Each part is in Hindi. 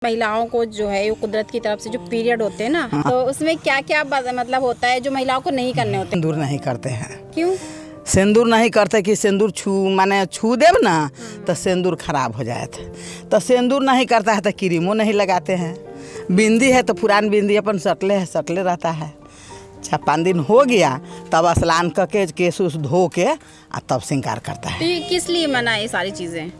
महिलाओं को जो है वो कुदरत की तरफ से जो पीरियड होते हैं ना, तो उसमें क्या क्या मतलब होता है जो महिलाओं को नहीं करने होते? सिंदूर नहीं करते हैं। क्यों सिंदूर नहीं करते कि सिंदूर माने छू देव ना तो सिंदूर खराब हो जाए थे। तो सिंदूर नहीं करता है तो क्रीमो नहीं लगाते हैं। बिंदी है तो पुरान बिंदी अपन सटले रहता है। 4-5 दिन हो गया तब स्नान करके केस उस धो के तब श्रृंगार करता है। तो ये किस लिए मना है ये सारी चीज़ें?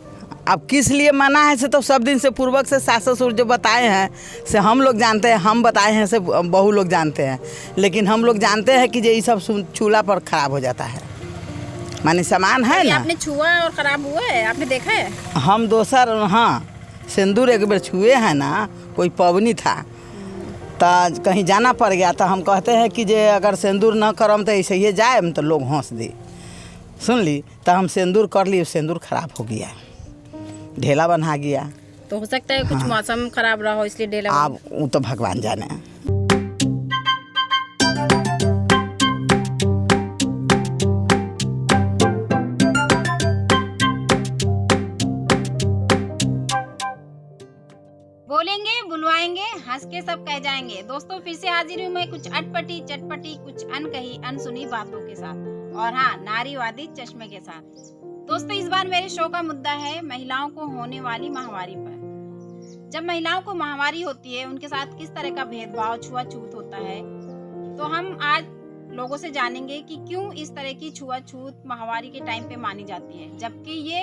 अब किस लिए मना है से तो सब दिन से पूर्वक से सास ससुर जो बताए हैं से हम लोग जानते हैं, हम बताए हैं से बहू लोग जानते हैं। लेकिन हम लोग जानते हैं कि ये सब चूल्हा पर खराब हो जाता है, माने सामान है ना। आपने छुआ और खराब हुआ है? आपने देखा है? हम दोसर हाँ सिंदूर एक बार छुए हैं ना, कोई पवनी था तो कहीं जाना पड़ गया तो हम कहते हैं कि जे अगर सिंदूर न करम तो ऐसे ही जाए तो लोग हंस दे। सुन ली तो हम सिंदूर कर ली, सिंदूर खराब हो गया, ढेला बना गया। तो हो सकता है कुछ मौसम खराब रहा हो इसलिए ढेला। अब वो तो भगवान जाने। बोलेंगे बुलवाएंगे हंस के सब कह जाएंगे। दोस्तों फिर से हाजिर हूँ मैं कुछ अटपटी चटपटी कुछ अनकही अनसुनी बातों के साथ, और हाँ नारीवादी चश्मे के साथ। दोस्तों इस बार मेरे शो का मुद्दा है महिलाओं को होने वाली माहवारी पर। जब महिलाओं को माहवारी होती है उनके साथ किस तरह का भेदभाव छुआछूत होता है, तो हम आज लोगों से जानेंगे कि क्यों इस तरह की छुआछूत माहवारी के टाइम पे मानी जाती है, जबकि ये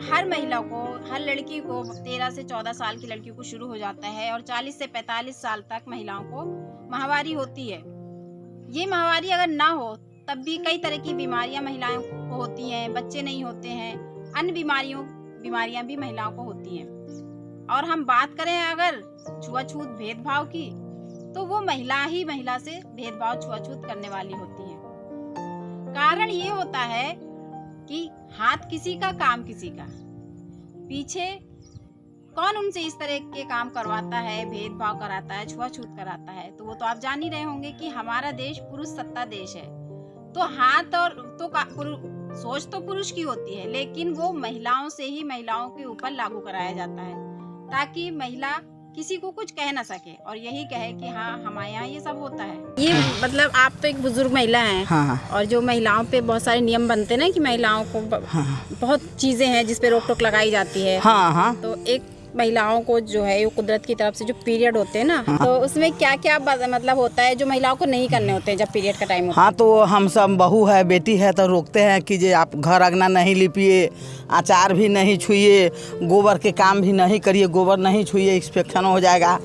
हर महिला को, हर लड़की को 13 से 14 साल की लड़की को शुरू हो जाता है और 40 से 45 साल तक महिलाओं को माहवारी होती है। ये माहवारी अगर ना हो तब भी कई तरह की बीमारियां महिलाओं को होती हैं, बच्चे नहीं होते हैं, अन्य बीमारियां भी महिलाओं को होती हैं। और हम बात करें अगर छुआछूत भेदभाव की, तो वो महिला ही महिला से भेदभाव छुआछूत करने वाली होती है। कारण ये होता है कि हाथ किसी का काम किसी का, पीछे कौन उनसे इस तरह के काम करवाता है, भेदभाव कराता है, छुआछूत कराता है, तो वो तो आप जान ही रहे होंगे कि हमारा देश पुरुष सत्ता देश है। तो हाथ और तो सोच तो पुरुष की होती है, लेकिन वो महिलाओं से ही महिलाओं के ऊपर लागू कराया जाता है ताकि महिला किसी को कुछ कह ना सके और यही कहे कि हाँ हमारे यहाँ ये सब होता है। ये मतलब आप तो एक बुजुर्ग महिला हैं। हाँ। और जो महिलाओं पे बहुत सारे नियम बनते हैं ना कि महिलाओं को बहुत चीजें हैं जिस पे रोक टोक लगाई जाती है। हाँ। तो एक महिलाओं को जो है वो कुदरत की तरफ से जो पीरियड होते हैं ना, तो उसमें क्या क्या मतलब होता है जो महिलाओं को नहीं करने होते हैं जब पीरियड का टाइम होता है? हाँ तो हम सब बहू है बेटी है तो रोकते हैं कि जे आप घर अगना नहीं लिपिए, अचार भी नहीं छुइए, गोबर के काम भी नहीं करिए, गोबर नहीं छुइए, इंफेक्शन हो जाएगा,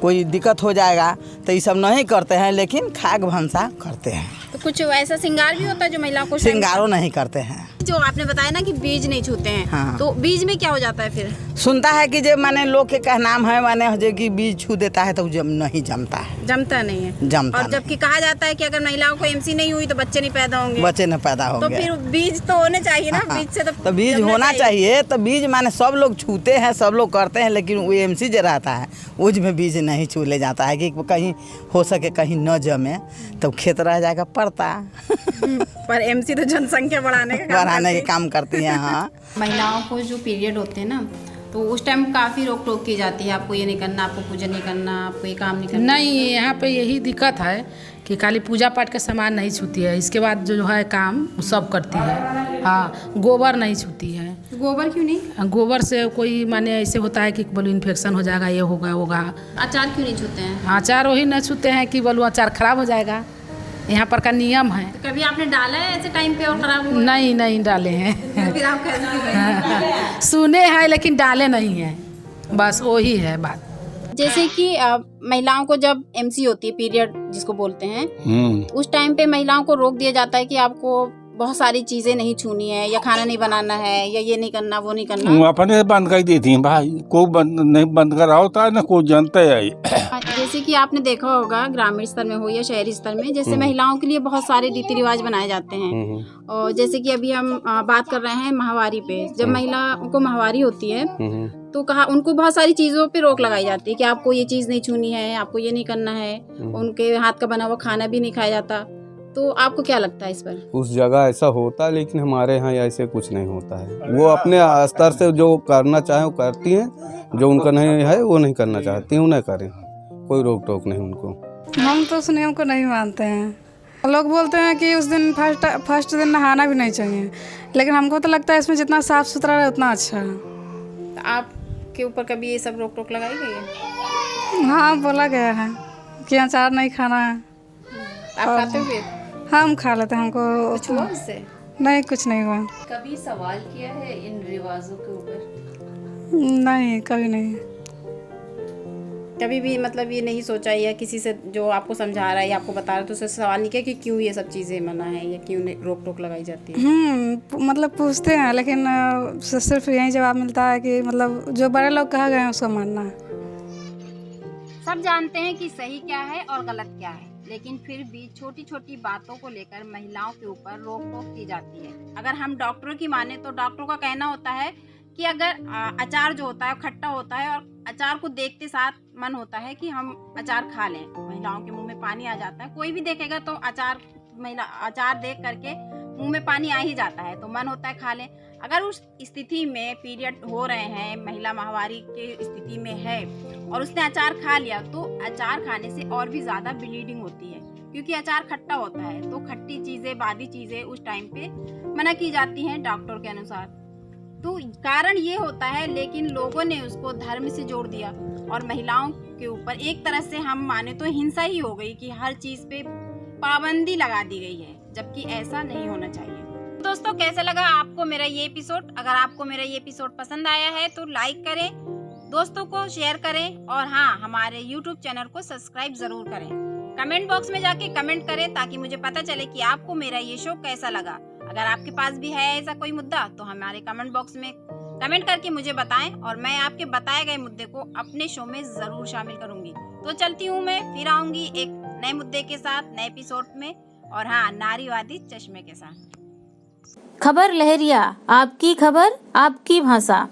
कोई दिक्कत हो जाएगा, तो ये सब नहीं करते हैं। लेकिन खाग भंसा करते हैं। तो कुछ ऐसा श्रृंगार भी होता है जो महिलाओं को? श्रृंगारों नहीं करते हैं। जो आपने बताया ना कि बीज नहीं छूते हैं, हाँ। तो बीज में क्या हो जाता है फिर? सुनता है कि जे माने लोग के कहनाम है माने जो कि बीज छू देता है तो नहीं जमता है, जमता नहीं है। जमता और जबकि कहा जाता है कि अगर महिलाओं को एमसी नहीं हुई तो बच्चे नहीं पैदा होंगे। बच्चे न पैदा तो होंगे। फिर बीज तो होने चाहिए ना। बीज से तो बीज होना चाहिए। तो बीज माने सब लोग छूते हैं, सब लोग करते हैं, लेकिन वो एमसी जो रहता है उसमें बीज नहीं छू ले जाता है कि कहीं हो सके कहीं न जमे तो खेत रह जाएगा पड़ता। पर एमसी तो जनसंख्या बढ़ाने के काम करती है। हाँ महिलाओं को जो पीरियड होते हैं ना, तो उस टाइम काफ़ी रोक टोक की जाती है, आपको ये नहीं करना, आपको पूजा नहीं करना, आपको ये काम नहीं करना। नहीं, यहाँ पे यही दिक्कत है कि खाली पूजा पाठ के सामान नहीं छूती है, इसके बाद जो है काम वो सब करती है। हाँ गोबर नहीं छूती है। गोबर क्यों नहीं? गोबर से कोई माने ऐसे होता है कि बोलो इन्फेक्शन हो जाएगा, ये होगा। अचार क्यों नहीं छूते हैं? अचार वही नहीं छूते हैं कि बोलो अचार खराब हो जाएगा, यहाँ पर का नियम है। तो कभी आपने डाला है ऐसे टाइम पे और खराब हुआ? नहीं डाले हैं। फिर आप कैसे? सुने हैं लेकिन डाले नहीं हैं, बस वही है बात। जैसे कि महिलाओं को जब एमसी होती है, पीरियड जिसको बोलते हैं, उस टाइम पे महिलाओं को रोक दिया जाता है कि आपको बहुत सारी चीजें नहीं छूनी है, या खाना नहीं बनाना है, या ये नहीं करना, वो नहीं करना। वो अपने बंद कर देती हैं भाई, कोई नहीं बंद करा होता है ना कोई जानता है। जैसे कि आपने देखा होगा ग्रामीण स्तर में हो या शहरी स्तर में, जैसे महिलाओं के लिए बहुत सारे रीति रिवाज बनाए जाते हैं। और जैसे कि अभी हम बात कर रहे हैं माहवारी पे, जब महिला को माहवारी होती है तो कहा उनको बहुत सारी चीजों पे रोक लगाई जाती है कि आपको ये चीज नहीं छूनी है, आपको ये नहीं करना है। उनके हाथ का बना हुआ खाना भी नहीं खाया जाता। तो आपको क्या लगता है इस पर? उस जगह ऐसा होता है, लेकिन हमारे यहाँ ऐसे कुछ नहीं होता है। वो अपने स्तर से जो करना चाहे वो करती हैं, जो उनका नहीं है वो नहीं करना चाहती हैं, उन्हें करें, कोई रोक टोक नहीं उनको। हम तो उस नियम को नहीं मानते हैं। लोग बोलते हैं कि उस दिन फर्स्ट दिन नहाना भी नहीं चाहिए, लेकिन हमको तो लगता है इसमें जितना साफ़ सुथरा रहे उतना अच्छा है। तो आपके ऊपर कभी ये सब रोक टोक लगाई गई है? हाँ, बोला गया है कि अचार नहीं खाना है। आप खाते हो फिर? हम खा लेते हैं, हमको कुछ हुआ इससे? नहीं, कुछ नहीं हुआ। कभी सवाल किया है इन रिवाजों के ऊपर? नहीं, कभी नहीं। कभी भी मतलब ये नहीं सोचा या किसी से जो आपको समझा रहा है या आपको बता रहा है तो उससे सवाल नहीं किया कि क्यों ये सब चीज़ें मना है या क्यों रोक टोक लगाई जाती है? मतलब पूछते हैं, लेकिन सिर्फ यही जवाब मिलता है कि मतलब जो बड़े लोग कहा गए हैं उसको मानना है। सब जानते हैं कि सही क्या है और गलत क्या है, लेकिन फिर भी छोटी छोटी बातों को लेकर महिलाओं के ऊपर रोक टोक की जाती है। अगर हम डॉक्टरों की माने तो डॉक्टरों का कहना होता है कि अगर अचार जो होता है खट्टा होता है और अचार को देखते साथ मन होता है कि हम अचार खा लें, महिलाओं के मुंह में पानी आ जाता है। कोई भी देखेगा तो अचार देख करके मुंह में पानी आ ही जाता है, तो मन होता है खा लें। अगर उस स्थिति में पीरियड हो रहे हैं, महिला माहवारी के स्थिति में है और उसने अचार खा लिया तो अचार खाने से और भी ज़्यादा ब्लीडिंग होती है, क्योंकि अचार खट्टा होता है। तो खट्टी चीज़ें, बादी चीज़ें उस टाइम पे मना की जाती हैं डॉक्टर के अनुसार। तो कारण ये होता है, लेकिन लोगों ने उसको धर्म से जोड़ दिया और महिलाओं के ऊपर एक तरह से हम माने तो हिंसा ही हो गई कि हर चीज़ पे पाबंदी लगा दी गई है, जबकि ऐसा नहीं होना चाहिए। दोस्तों, कैसा लगा आपको मेरा ये एपिसोड? अगर आपको मेरा ये एपिसोड पसंद आया है तो लाइक करें, दोस्तों को शेयर करें और हाँ, हमारे YouTube चैनल को सब्सक्राइब ज़रूर करें। कमेंट बॉक्स में जाके कमेंट करें ताकि मुझे पता चले कि आपको मेरा ये शो कैसा लगा। अगर आपके पास भी है ऐसा कोई मुद्दा तो हमारे कमेंट बॉक्स में कमेंट करके मुझे बताएं और मैं आपके बताए गए मुद्दे को अपने शो में ज़रूर शामिल करूंगी। तो चलती हूँ, मैं फिर आऊँगी एक नए मुद्दे के साथ, नए एपिसोड में, और हाँ, नारीवादी चश्मे के साथ। खबर लहरिया, आपकी खबर आपकी भाषा।